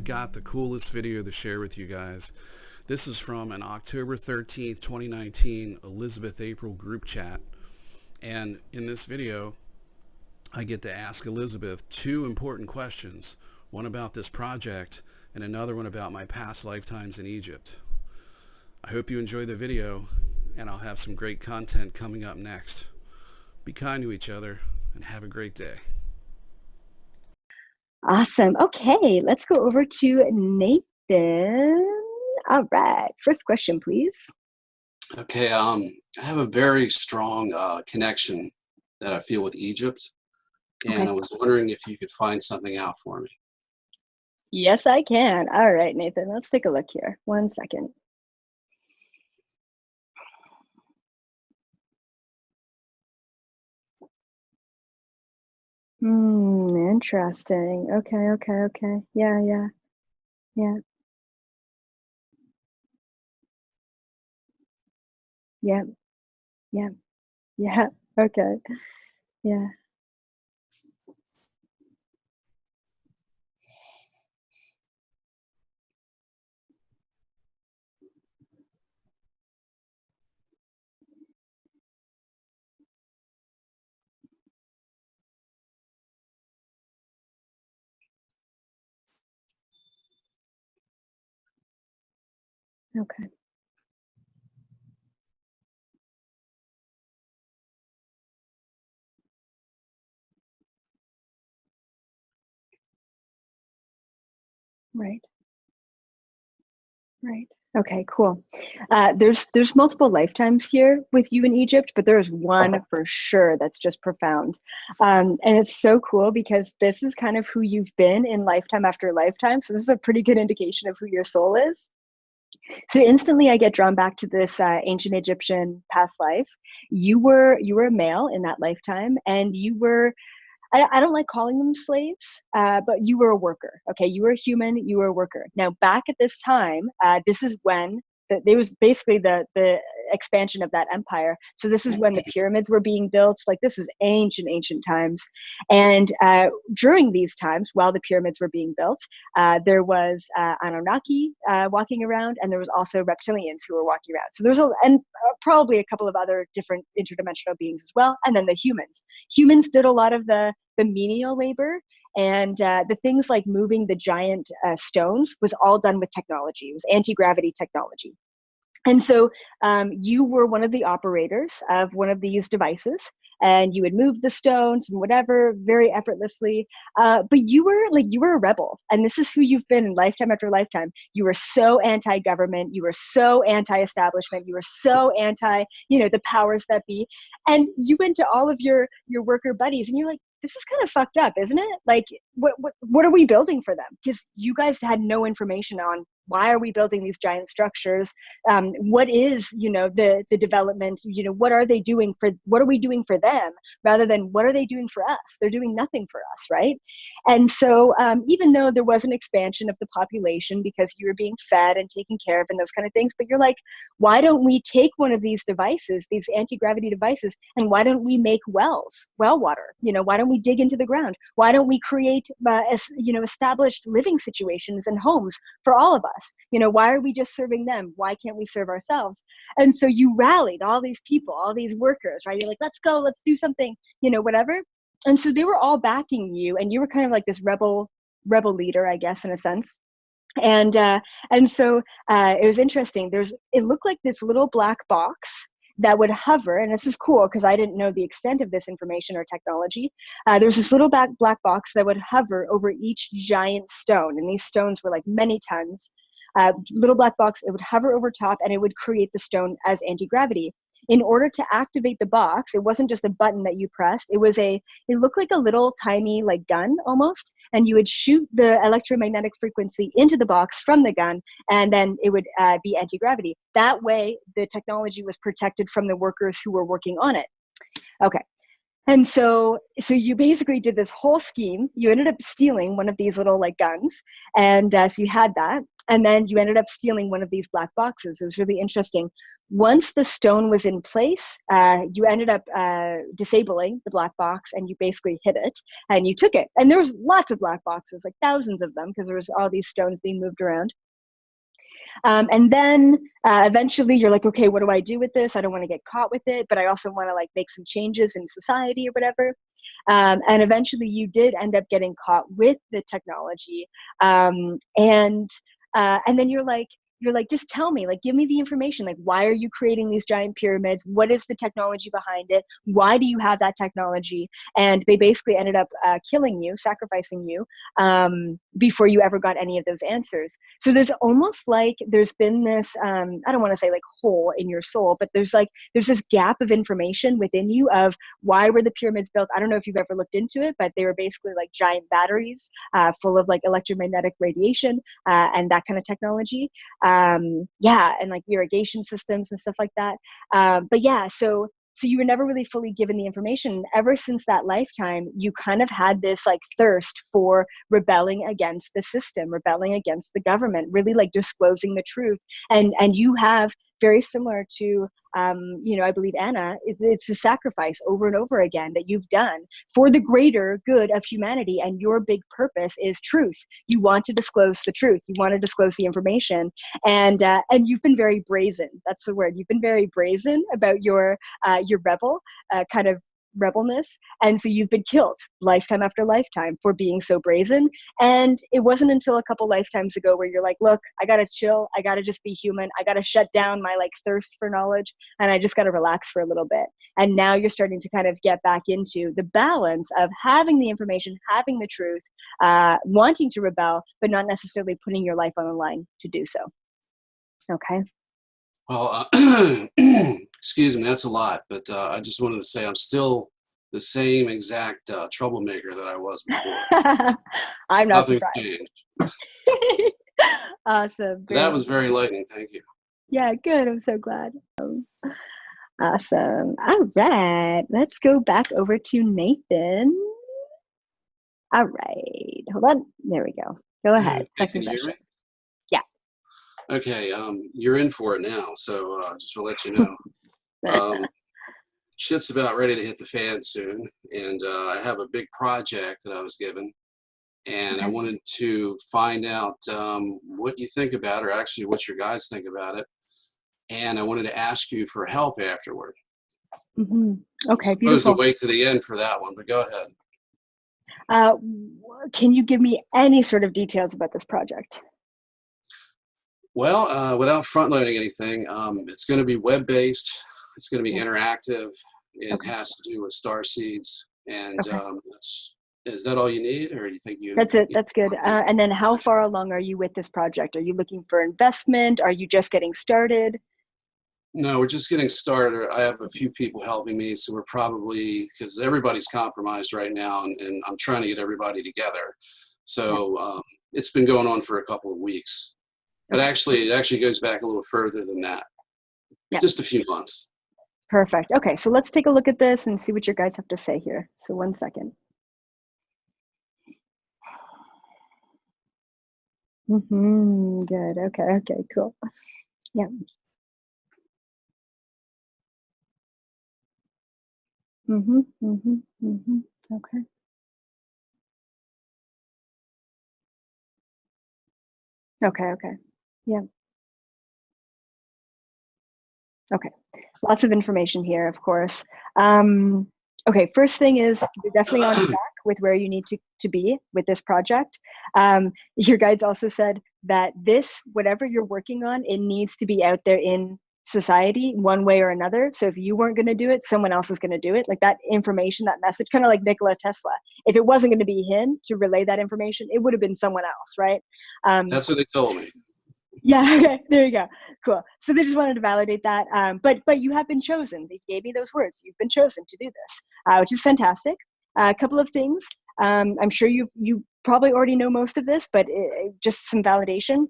Got the coolest video to share with you guys. This is from an October 13th, 2019 Elizabeth April group chat. And in this video, I get to ask Elizabeth two important questions. One about this project and another one about my past lifetimes in Egypt. I hope you enjoy the video, and I'll have some great content coming up next. Be kind to each other and have a great day. Awesome. Okay, let's go over to Nathan. All right, first question, please. Okay, I have a very strong connection that I feel with Egypt, and Okay. I was wondering if you could find something out for me. Yes, I can. All right, Nathan, let's take a look here. 1 second. Interesting. Okay. Yeah. Okay. Yeah. Okay. Right. Okay, cool. There's multiple lifetimes here with you in Egypt, but there's one for sure that's just profound. And it's so cool because this is kind of who you've been in lifetime after lifetime. So this is a pretty good indication of who your soul is. So instantly I get drawn back to this ancient Egyptian past life. You were a male in that lifetime, and you were, I don't like calling them slaves, but you were a worker. Okay, you were a human, you were a worker. Now, back at this time, this is when it was basically the expansion of that empire. So this is when the pyramids were being built. Like, this is ancient times. And during these times, while the pyramids were being built, there was Anunnaki walking around, and there was also reptilians who were walking around. So there's probably a couple of other different interdimensional beings as well. And then the humans. Humans did a lot of the menial labor, and the things like moving the giant stones was all done with technology. It was anti-gravity technology. And so you were one of the operators of one of these devices, and you would move the stones and whatever very effortlessly. But you were a rebel, and this is who you've been in lifetime after lifetime. You were so anti-government, you were so anti-establishment, you were so anti, the powers that be. And you went to all of your worker buddies, and you're like, this is kind of fucked up, isn't it? Like, what are we building for them? Because you guys had no information on why are we building these giant structures? What is, the development? What are they doing what are we doing for them, rather than what are they doing for us? They're doing nothing for us, right? And so even though there was an expansion of the population because you were being fed and taken care of and those kind of things, but you're like, why don't we take one of these devices, these anti-gravity devices, and why don't we make well water? Why don't we dig into the ground? Why don't we create, established living situations and homes for all of us? Why are we just serving them? Why can't we serve ourselves? And so you rallied all these people, all these workers, right? You're like, let's go, let's do something, whatever. And so they were all backing you, and you were kind of like this rebel leader, I guess, in a sense. And so it was interesting. It looked like this little black box that would hover, and this is cool because I didn't know the extent of this information or technology. There was this little black box that would hover over each giant stone, and these stones were like many tons. Little black box, it would hover over top, and it would create the stone as anti-gravity. In order to activate the box, it wasn't just a button that you pressed. It looked like a little tiny like gun almost, and you would shoot the electromagnetic frequency into the box from the gun, and then it would be anti-gravity. That way, the technology was protected from the workers who were working on it. Okay. And so you basically did this whole scheme. You ended up stealing one of these little like guns, and so you had that, and then you ended up stealing one of these black boxes. It was really interesting. Once the stone was in place, you ended up disabling the black box, and you basically hid it, and you took it. And there was lots of black boxes, like thousands of them, because there was all these stones being moved around. And then eventually you're like, okay, what do I do with this? I don't want to get caught with it, but I also want to like make some changes in society or whatever. And eventually you did end up getting caught with the technology. And then you're like, just tell me, like, give me the information. Like, why are you creating these giant pyramids? What is the technology behind it? Why do you have that technology? And they basically ended up killing you, sacrificing you, before you ever got any of those answers. So there's almost like there's been this, I don't want to say like hole in your soul, but there's this gap of information within you of why were the pyramids built? I don't know if you've ever looked into it, but they were basically like giant batteries full of like electromagnetic radiation and that kind of technology. Yeah, and like irrigation systems and stuff like that. But yeah, so you were never really fully given the information. Ever since that lifetime, you kind of had this like thirst for rebelling against the system, rebelling against the government, really like disclosing the truth. And you have, very similar to I believe Anna, it's a sacrifice over and over again that you've done for the greater good of humanity, and your big purpose is truth. You want to disclose the truth. You want to disclose the information, and you've been very brazen. That's the word. You've been very brazen about your rebel kind of rebelness, and so you've been killed lifetime after lifetime for being so brazen. And it wasn't until a couple lifetimes ago where you're like, look, I gotta chill, I gotta just be human, I gotta shut down my like thirst for knowledge, and I just gotta relax for a little bit. And now you're starting to kind of get back into the balance of having the information, having the truth, wanting to rebel, but not necessarily putting your life on the line to do so. Okay. Well, excuse me, that's a lot, but I just wanted to say I'm still the same exact troublemaker that I was before. I'm not Nothing surprised. changed. Awesome. Great. That was very enlightening. Thank you. Yeah, good. I'm so glad. Awesome. All right. Let's go back over to Nathan. All right. Hold on. There we go. Go ahead. Hey, can you hear me? Yeah. Okay. You're in for it now. So just to let you know, shit's about ready to hit the fan soon, and I have a big project that I was given, and I wanted to find out what you think about it, or actually what your guys think about it, and I wanted to ask you for help afterward. Mm-hmm. Okay, I'm supposed beautiful. to wait to the end for that one, but go ahead. Can you give me any sort of details about this project? Well, without front-loading anything, it's going to be web-based. It's going to be interactive. It has to do with star seeds. And is that all you need, or do you think you? That's it. That's good. And then how far along are you with this project? Are you looking for investment? Are you just getting started? No, we're just getting started. I have a few people helping me, so we're probably, because everybody's compromised right now, and I'm trying to get everybody together. So it's been going on for a couple of weeks. But actually, it actually goes back a little further than that. Yeah. Just a few months. Perfect. Okay, so let's take a look at this and see what your guys have to say here. So 1 second. Good. Okay, cool. Yeah. Okay. Okay. Yeah. Okay. Lots of information here, of course. Okay, first thing is you're definitely on track with where you need to be with this project. Your guides also said that this, whatever you're working on, it needs to be out there in society one way or another. So if you weren't going to do it, someone else is going to do it. Like that information, that message, kind of like Nikola Tesla. If it wasn't going to be him to relay that information, it would have been someone else, right? That's what they told me. Yeah, okay, there you go. Cool. So they just wanted to validate that. But you have been chosen. They gave me those words. You've been chosen to do this, which is fantastic. A couple of things. I'm sure you probably already know most of this, but just some validation.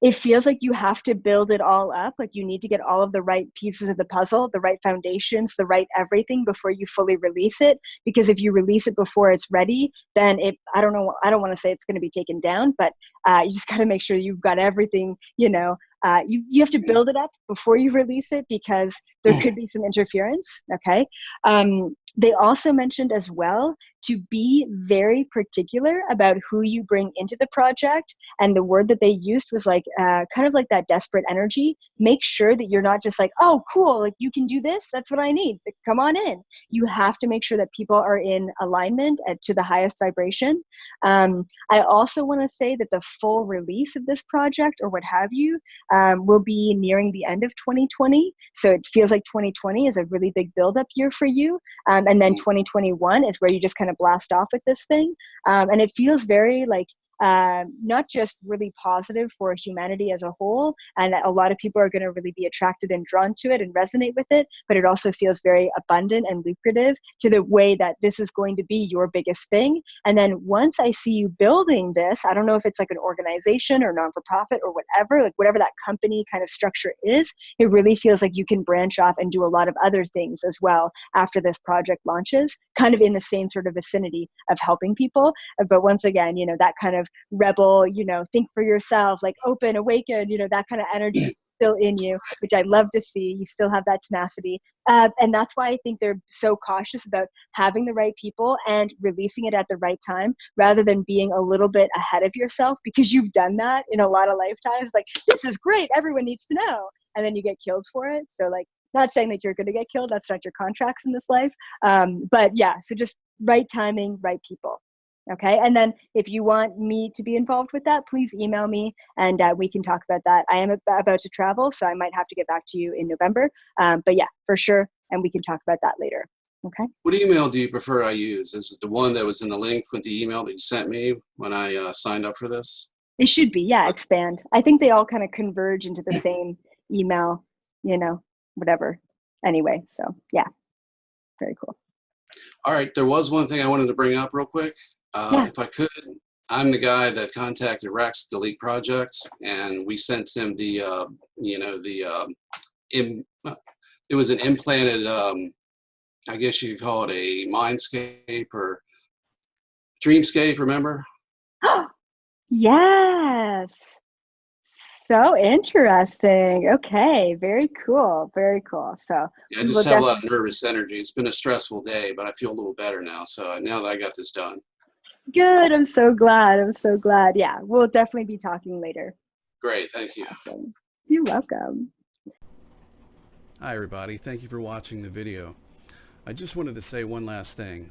it feels like you have to build it all up. Like you need to get all of the right pieces of the puzzle, the right foundations, the right everything before you fully release it. Because if you release it before it's ready, then I don't know, I don't want to say it's going to be taken down, but you just got to make sure you've got everything, you have to build it up before you release it, because there could be some interference. Okay. They also mentioned as well to be very particular about who you bring into the project. And the word that they used was like, kind of like that desperate energy. Make sure that you're not just like, oh, cool, like you can do this. That's what I need. Like, come on in. You have to make sure that people are in alignment to the highest vibration. I also want to say that the full release of this project or what have you will be nearing the end of 2020. So it feels like 2020 is a really big buildup year for you. And then 2021 is where you just kind of blast off with this thing. And it feels very like, not just really positive for humanity as a whole, and a lot of people are going to really be attracted and drawn to it and resonate with it, but it also feels very abundant and lucrative to the way that this is going to be your biggest thing. And then once I see you building this, I don't know if it's like an organization or non-for-profit or whatever, like whatever that company kind of structure is, it really feels like you can branch off and do a lot of other things as well after this project launches, kind of in the same sort of vicinity of helping people. But once again, that kind of rebel, think for yourself, like open, awaken, that kind of energy still in you, which I love to see. You still have that tenacity. And that's why I think they're so cautious about having the right people and releasing it at the right time, rather than being a little bit ahead of yourself, because you've done that in a lot of lifetimes. Like, this is great, everyone needs to know. And then you get killed for it. So like, not saying that you're going to get killed. That's not your contracts in this life. But yeah, so just right timing, right people. Okay. And then if you want me to be involved with that, please email me and we can talk about that. I am about to travel, so I might have to get back to you in November. But yeah, for sure. And we can talk about that later. Okay. What email do you prefer I use? Is it the one that was in the link with the email that you sent me when I signed up for this? It should be. Yeah. Expand. I think they all kind of converge into the same email, whatever. Anyway. So yeah, very cool. All right. There was one thing I wanted to bring up real quick. Yeah. If I could, I'm the guy that contacted Rex, the Leak Project, and we sent him it was an implanted, I guess you could call it a mindscape or dreamscape, remember? Yes. So interesting. Okay. Very cool. Very cool. So Yeah, I just have a lot of nervous energy. It's been a stressful day, but I feel a little better now. So now that I got this done. Good. I'm so glad. I'm so glad. Yeah, we'll definitely be talking later. Great. Thank you. Awesome. You're welcome. Hi, everybody. Thank you for watching the video. I just wanted to say one last thing.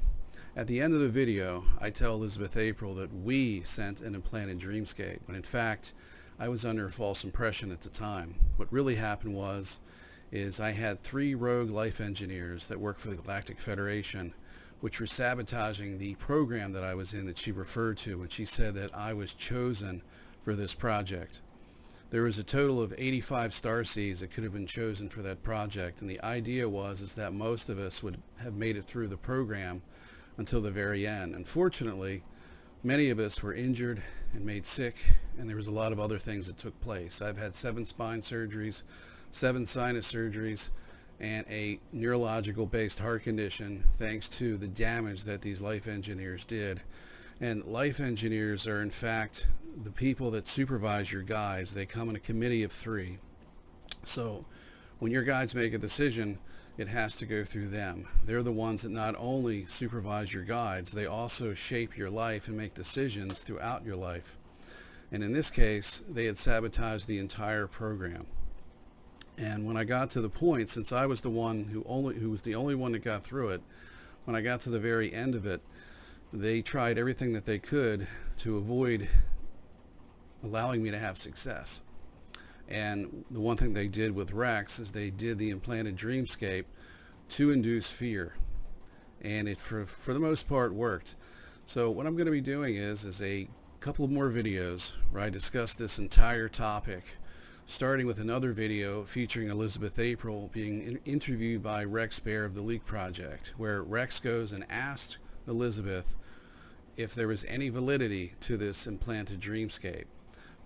At the end of the video, I tell Elizabeth April that we sent an implanted dreamscape, when in fact, I was under a false impression at the time. What really happened is I had 3 rogue life engineers that work for the Galactic Federation, which were sabotaging the program that I was in that she referred to when she said that I was chosen for this project. There was a total of 85 starseeds that could have been chosen for that project, and the idea is that most of us would have made it through the program until the very end. Unfortunately, many of us were injured and made sick, and there was a lot of other things that took place. I've had 7 spine surgeries, 7 sinus surgeries, and a neurological based heart condition thanks to the damage that these life engineers did. And life engineers are in fact the people that supervise your guides. They come in a committee of 3. So when your guides make a decision, it has to go through them. They're the ones that not only supervise your guides, they also shape your life and make decisions throughout your life. And in this case, they had sabotaged the entire program. And when I got to the point, since I was the one who was the only one that got through it, when I got to the very end of it, they tried everything that they could to avoid allowing me to have success. And the one thing they did with Rex is they did the implanted dreamscape to induce fear. And it, for the most part, worked. So what I'm going to be doing is a couple of more videos where I discuss this entire topic, starting with another video featuring Elizabeth April being interviewed by Rex Bear of the Leak Project, where Rex goes and asks Elizabeth if there was any validity to this implanted dreamscape.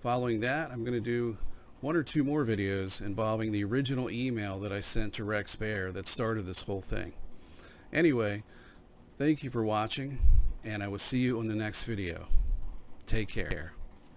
Following that, I'm going to do 1 or 2 more videos involving the original email that I sent to Rex Bear that started this whole thing. Anyway, thank you for watching, and I will see you on the next video. Take care.